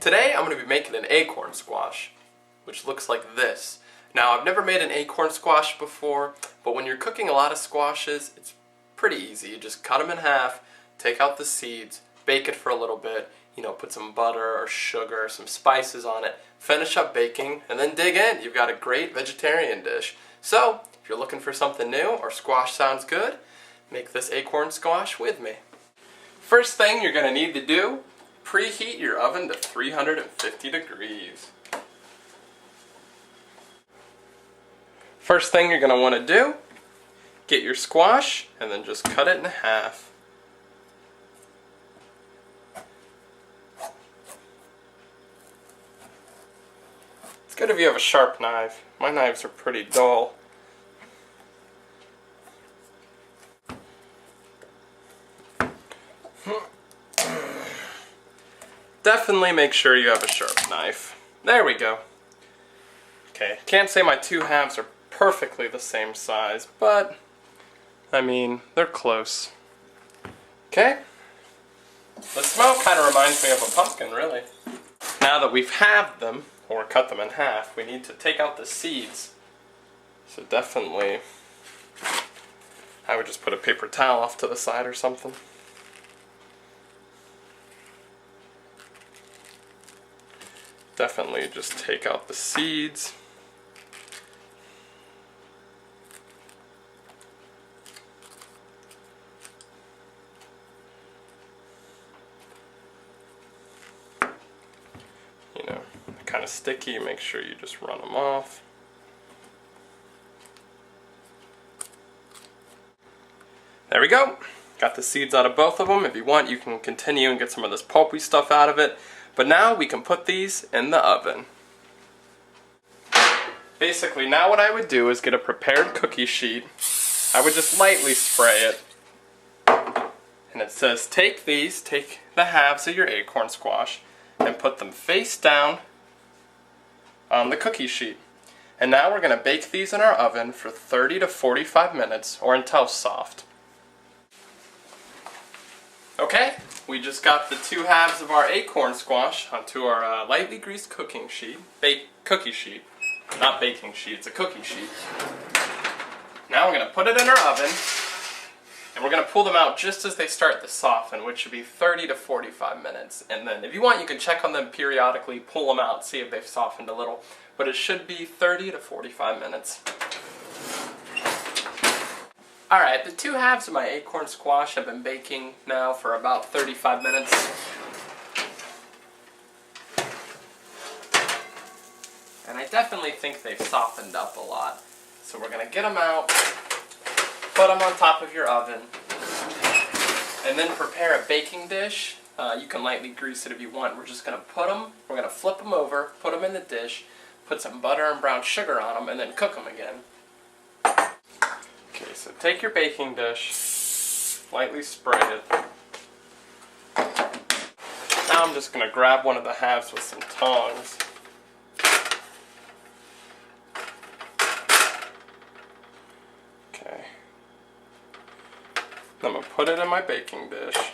Today I'm going to be making an acorn squash, which looks like this. Now I've never made an acorn squash before, but when you're cooking a lot of squashes, it's pretty easy. You just cut them in half, take out the seeds, bake it for a little bit, put some butter or sugar, some spices on it, finish up baking, and then dig in. You've got a great vegetarian dish. So, if you're looking for something new or squash sounds good, make this acorn squash with me. First thing you're going to need to do, preheat your oven to 350 degrees. First thing you're going to want to do, get your squash and then just cut it in half. It's good if you have a sharp knife. My knives are pretty dull. Definitely make sure you have a sharp knife. There we go. Okay, can't say my two halves are perfectly the same size, but I mean, they're close. Okay? The smell kind of reminds me of a pumpkin, really. Now that we've halved them, or cut them in half, we need to take out the seeds. So definitely, I would just put a paper towel off to the side or something. Definitely just take out the seeds. They're kind of sticky, make sure you just run them off. There we go. Got the seeds out of both of them. If you want, you can continue and get some of this pulpy stuff out of it. But now we can put these in the oven. Basically, now what I would do is get a prepared cookie sheet. I would just lightly spray it. And it says, take the halves of your acorn squash and put them face down on the cookie sheet. And now we're going to bake these in our oven for 30 to 45 minutes or until soft. Okay, we just got the two halves of our acorn squash onto our lightly greased cookie sheet. Not baking sheet, it's a cookie sheet. Now we're going to put it in our oven, and we're going to pull them out just as they start to soften, which should be 30 to 45 minutes. And then if you want, you can check on them periodically, pull them out, see if they've softened a little. But it should be 30 to 45 minutes. Alright, the two halves of my acorn squash have been baking now for about 35 minutes. And I definitely think they've softened up a lot. So we're going to get them out, put them on top of your oven, and then prepare a baking dish. You can lightly grease it if you want. We're just going to we're going to flip them over, put them in the dish, put some butter and brown sugar on them, and then cook them again. Okay, so take your baking dish, lightly spray it. Now I'm just going to grab one of the halves with some tongs. Okay. I'm going to put it in my baking dish.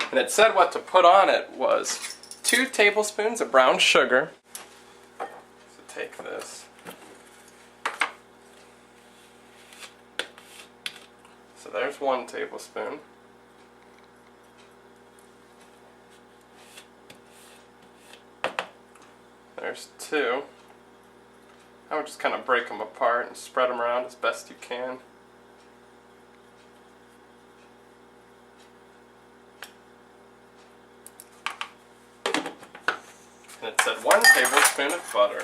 And it said what to put on it was 2 tablespoons of brown sugar. So take this. So there's 1 tablespoon. There's 2. I would just kind of break them apart and spread them around as best you can. And it said 1 tablespoon of butter.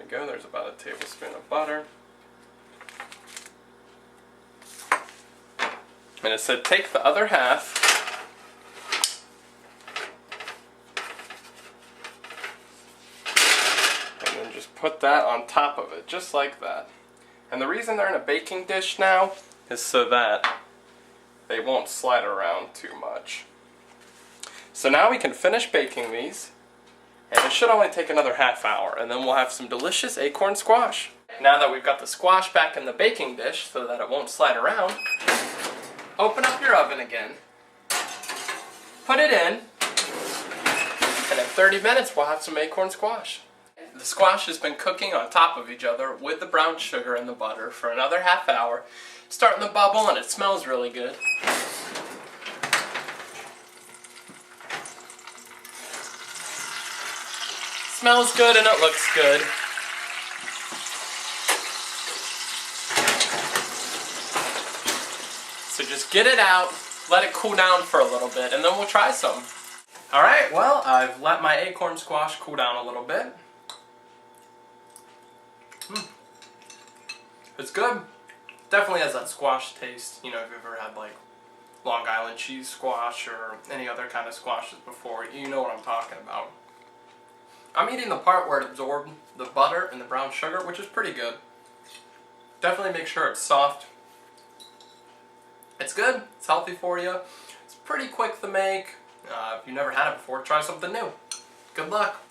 Go. There's about a tablespoon of butter. And it said take the other half and then just put that on top of it, just like that. And the reason they're in a baking dish now is so that they won't slide around too much. So now we can finish baking these. And it should only take another half hour, and then we'll have some delicious acorn squash. Now that we've got the squash back in the baking dish so that it won't slide around, open up your oven again, put it in, and in 30 minutes we'll have some acorn squash. The squash has been cooking on top of each other with the brown sugar and the butter for another half hour. It's starting to bubble and it smells really good. Smells good and it looks good. So just get it out, let it cool down for a little bit, and then we'll try some. Alright, well, I've let my acorn squash cool down a little bit. It's good. Definitely has that squash taste. You know, if you've ever had like Long Island cheese squash or any other kind of squashes before, you know what I'm talking about. I'm eating the part where it absorbed the butter and the brown sugar, which is pretty good. Definitely make sure it's soft. It's good. It's healthy for you. It's pretty quick to make. If you've never had it before, try something new. Good luck.